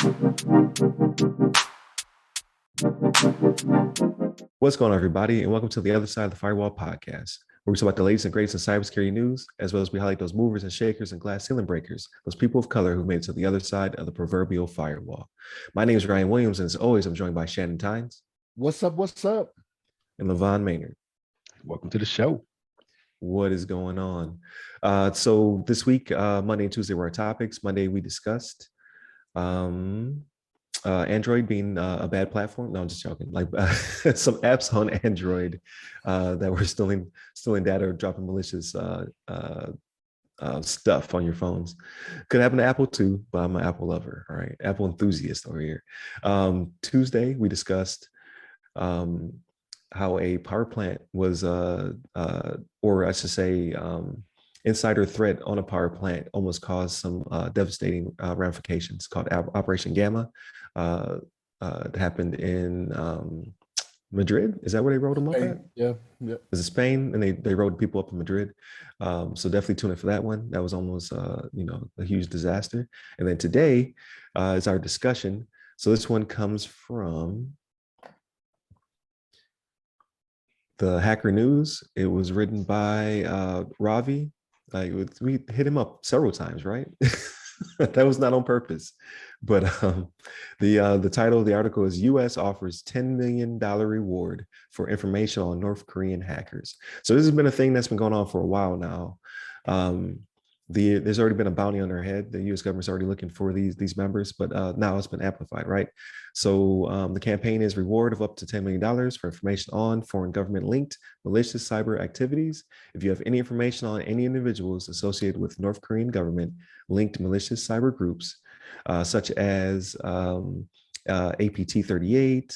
What's going on, everybody, and welcome to the other side of the Firewall podcast, where we talk about the latest and greatest in cybersecurity news, as well as we highlight those movers and shakers and glass ceiling breakers, those people of color who made it to the other side of the proverbial firewall. My name is Ryan Williams, and as always, I'm joined by Shannon Tynes. What's up? What's up? And LeVon Maynard. Welcome to the show. What is going on? So this week, Monday and Tuesday were our topics. Monday, we discussed Android being a bad platform. No, I'm just joking. Like some apps on Android that were stealing data or dropping malicious stuff on your phones. Could happen to Apple too, but I'm an Apple lover. All right, Apple enthusiast over here. Tuesday, we discussed how a power plant was, or I should say, insider threat on a power plant almost caused some devastating ramifications called Operation Gamma. It happened in Madrid. Is that where they wrote them up at? Yeah. Is it Spain? And they wrote people up in Madrid. So definitely tune in for that one. That was almost, a huge disaster. And then today is our discussion. So this one comes from the Hacker News. It was written by Ravi. We hit him up several times, right? That was not on purpose. But the title of the article is "U.S. offers $10 million reward for information on North Korean hackers." So this has been a thing that's been going on for a while now. There's already been a bounty on their head. The U.S. government's already looking for these members, but now it's been amplified, right? So the campaign is reward of up to $10 million for information on foreign government-linked malicious cyber activities. If you have any information on any individuals associated with North Korean government-linked malicious cyber groups, such as APT-38,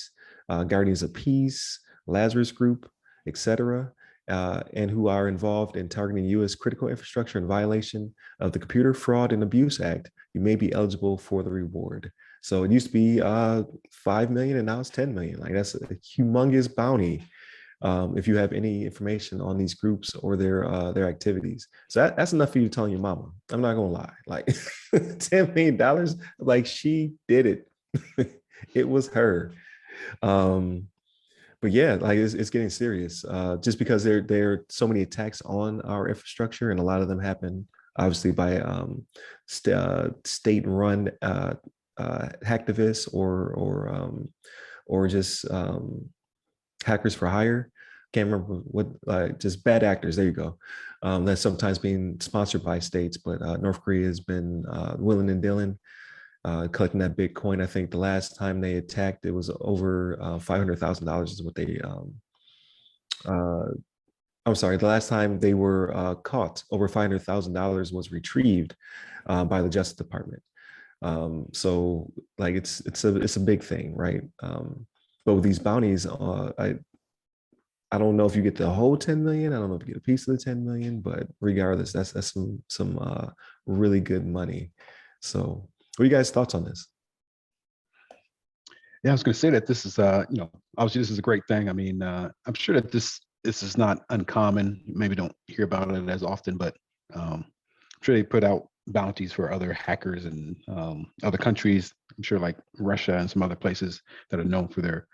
Guardians of Peace, Lazarus Group, etc., and who are involved in targeting U.S. critical infrastructure in violation of the Computer Fraud and Abuse Act, you may be eligible for the reward. So it used to be 5 million and now it's 10 million. Like that's a humongous bounty if you have any information on these groups or their activities. So that's enough for you to tell your mama. I'm not gonna lie. Like $10 million, like she did it. It was her. But yeah, like it's getting serious just because there are so many attacks on our infrastructure, and a lot of them happen obviously by state-run hacktivists or just hackers for hire. Can't remember what, just bad actors. There you go. That's sometimes being sponsored by states, but North Korea has been willing and dealing. Collecting that Bitcoin. I think the last time they attacked, it was over $500,000 is what they, I'm sorry, the last time they were caught, over $500,000 was retrieved by the Justice Department. So like it's a big thing, right? But with these bounties, I don't know if you get the whole 10 million. I don't know if you get a piece of the 10 million, but regardless, that's some really good money. So what are you guys' thoughts on this? Yeah, I was going to say that this is, obviously this is a great thing. I mean, I'm sure that this is not uncommon. You maybe don't hear about it as often, but I'm sure they put out bounties for other hackers and other countries. I'm sure like Russia and some other places that are known for their,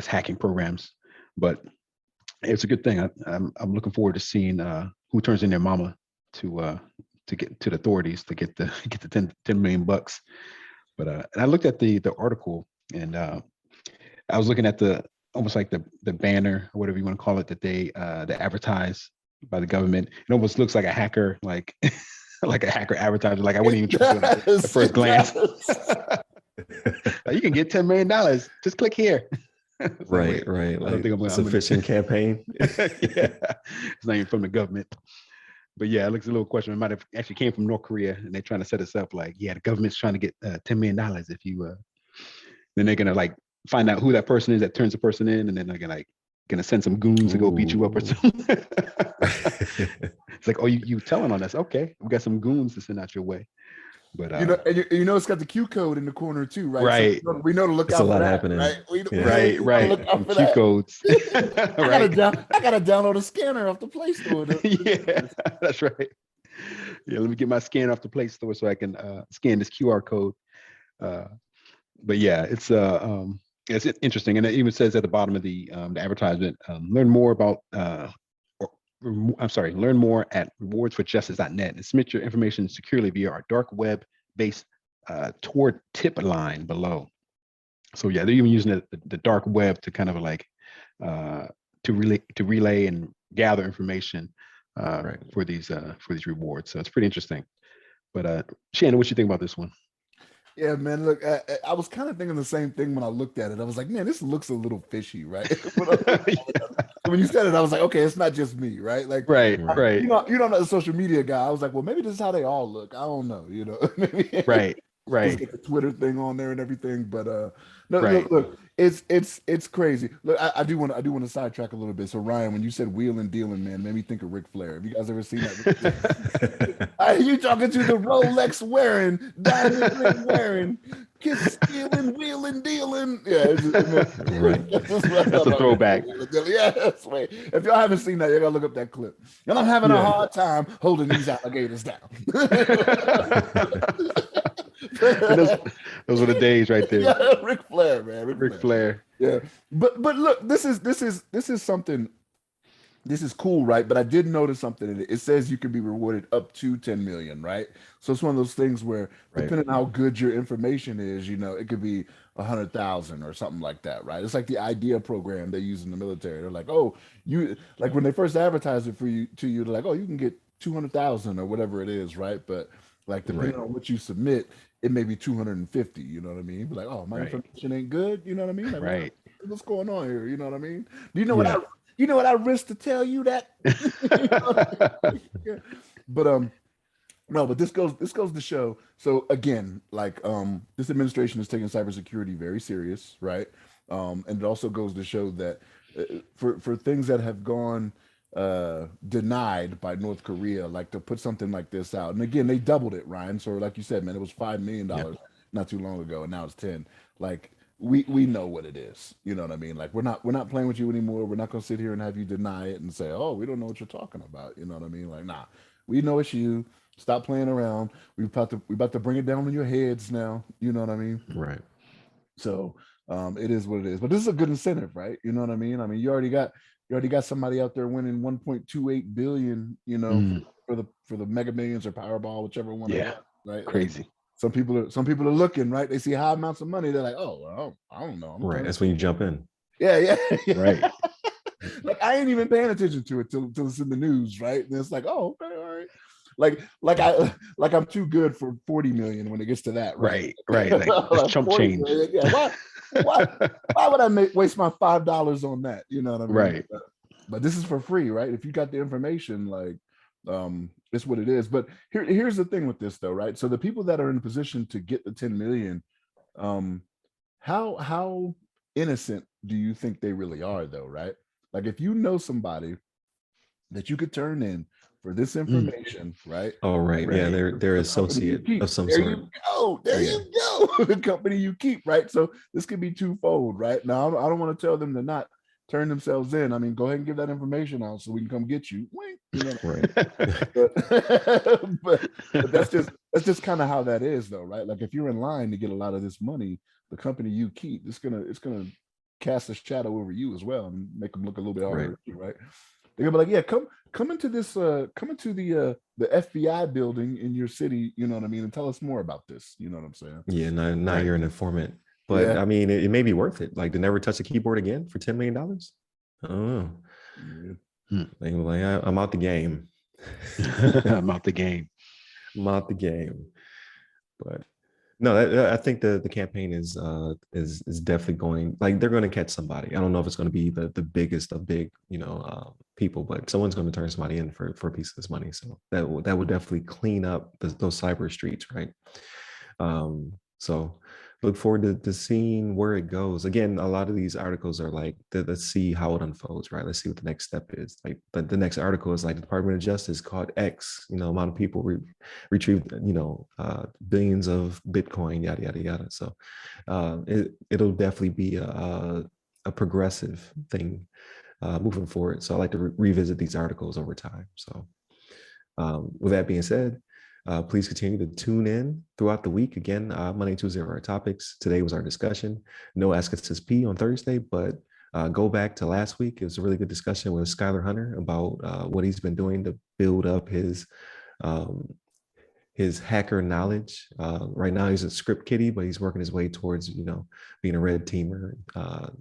hacking programs. But it's a good thing. I'm looking forward to seeing who turns in their mama to get to the authorities to get the 10 million bucks. But and I looked at the article, and I was looking at almost like the banner or whatever you want to call it that they advertise by the government. It almost looks like a hacker, like like a hacker advertiser. Like I wouldn't even trust it at the first glance. You can get $10 million. Just click here. Right. I don't think I'm sufficient campaign. Yeah, it's not even from the government. But yeah, it looks a little question. It might have actually came from North Korea, and they're trying to set us up like, yeah, the government's trying to get $10 million if you. Then they're gonna like find out who that person is that turns the person in, and then they're gonna send some goons to go beat you up or something. It's like, oh, you telling on us? Okay, we got some goons to send out your way. But it's got the Q code in the corner too, right? Right. So we know to look out for that. Happening. Right. Right. Look out for Q that. codes. I gotta download a scanner off the Play Store. Yeah, that's right. Yeah, let me get my scan off the Play Store so I can scan this QR code. But yeah, it's interesting, and it even says at the bottom of the advertisement, learn more about. I'm sorry, learn more at rewardsforjustice.net and submit your information securely via our dark web based toward tip line below. So yeah, they're even using the dark web to kind of like to relay and gather information for these rewards. So it's pretty interesting. But Shannon, what you think about this one? Yeah, man. Look, I was kind of thinking the same thing when I looked at it. I was like, man, this looks a little fishy, right? When you said it, I was like, okay, it's not just me, right? Like, right. You know, I'm not a social media guy. I was like, well, maybe this is how they all look. I don't know, you know. Maybe Right. Let's get the Twitter thing on there and everything. But no, Right. look, it's crazy. Look, I do want to sidetrack a little bit. So Ryan, when you said wheeling dealing, man, made me think of Ric Flair. Have you guys ever seen that? You talking to the Rolex wearing, diamond ring wearing, kiss stealing, wheeling dealing? Yeah, Right. That's a throwback. Yeah, that's right. If y'all haven't seen that, you gotta look up that clip. And I'm having a hard time holding these alligators down. Those were the days right there. Yeah, Ric Flair, man. Ric Flair. Yeah, but look, this is something. This is cool, right? But I did notice something. It says you can be rewarded up to 10 million, right? So it's one of those things where, depending on how good your information is, you know, it could be 100,000 or something like that, right? It's like the IDEA program they use in the military. They're like, oh, you like when they first advertise it for you to you, they're like, oh, you can get 200,000 or whatever it is, right? But like depending on what you submit, it may be 250. You know what I mean? Be like, oh, my information ain't good. You know what I mean? Like, what's going on here? You know what I mean? Do you know what you know what I risk to tell you that? But no, but this goes to show. So again, like this administration is taking cybersecurity very serious, right? And it also goes to show that for things that have gone denied by North Korea, like to put something like this out, and again they doubled it, Ryan. So like you said, man, it was $5 million not too long ago, and now it's 10. Like we know what it is. You know what I mean? Like we're not playing with you anymore. We're not gonna sit here and have you deny it and say, oh, we don't know what you're talking about. You know what I mean? Like, nah, we know it's you. Stop playing around. We about to bring it down on your heads now. You know what I mean? Right. So it is what it is. But this is a good incentive, right? You know what I mean? I mean, you already got somebody out there winning 1.28 billion, you know, for the Mega Millions or Powerball, whichever one. Yeah. Right. Crazy. Like, some people are looking, right? They see high amounts of money. They're like, oh, well, I don't know. Right. That's when you jump in. Yeah. Right. Like I ain't even paying attention to it till it's in the news, right? And it's like, oh, okay, all right. Like I'm too good for 40 million when it gets to that, right? Right. Like chump change. Yeah. Why would I waste my $5 on that? You know what I mean? Right. But this is for free, right? If you got the information, like it's what it is. But here's the thing with this though, right? So the people that are in a position to get the 10 million, how innocent do you think they really are though, right? Like if you know somebody that you could turn in for this information, right? Oh, right. Yeah, they're associate of some sort. There you go. The company you keep, right? So this could be twofold, right? Now I don't want to tell them to not turn themselves in. I mean, go ahead and give that information out so we can come get you. Wink, you know? Right. but that's just kind of how that is, though, right? Like if you're in line to get a lot of this money, the company you keep, it's gonna cast a shadow over you as well and make them look a little bit harder, right? They're gonna be like, yeah, come into this, come into the FBI building in your city, you know what I mean, and tell us more about this. You know what I'm saying? Yeah, now you're an informant. But I mean, it may be worth it. Like to never touch a keyboard again for $10 million. I don't know. They were like, I'm out the game. I'm out the game. I'm out the game. But no, I think the campaign is definitely going, like they're going to catch somebody. I don't know if it's going to be the biggest of big, people, but someone's going to turn somebody in for a piece of this money. So that would definitely clean up those cyber streets, right? So look forward to seeing where it goes. Again, a lot of these articles are like, let's see how it unfolds, right? Let's see what the next step is. Like, but the next article is like the Department of Justice caught X, amount of people retrieved, billions of Bitcoin, yada, yada, yada. So it'll definitely be a progressive thing moving forward. So I like to revisit these articles over time. So with that being said, Please continue to tune in throughout the week. Again, Monday, Tuesday are our topics. Today was our discussion. No Ask Us This P on Thursday, but go back to last week. It was a really good discussion with Skylar Hunter about what he's been doing to build up um, his hacker knowledge. Right now, he's a script kiddie, but he's working his way towards, being a red teamer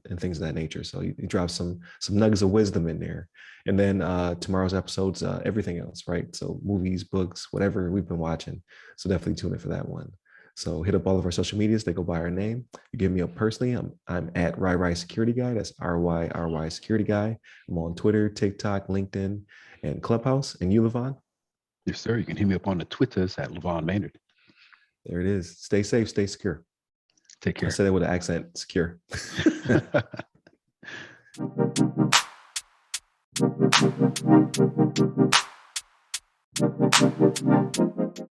and things of that nature. So he drops some nuggets of wisdom in there. And then tomorrow's episode's everything else, right? So movies, books, whatever we've been watching. So definitely tune in for that one. So hit up all of our social medias. They go by our name. You give me up personally. I'm at RyRy Security Guy. That's RYRY Security Guy. I'm on Twitter, TikTok, LinkedIn, and Clubhouse. And you, LeVon? Yes, sir. You can hit me up on the Twitters at LeVon Maynard. There it is. Stay safe, stay secure. Take care. I said it with an accent, secure.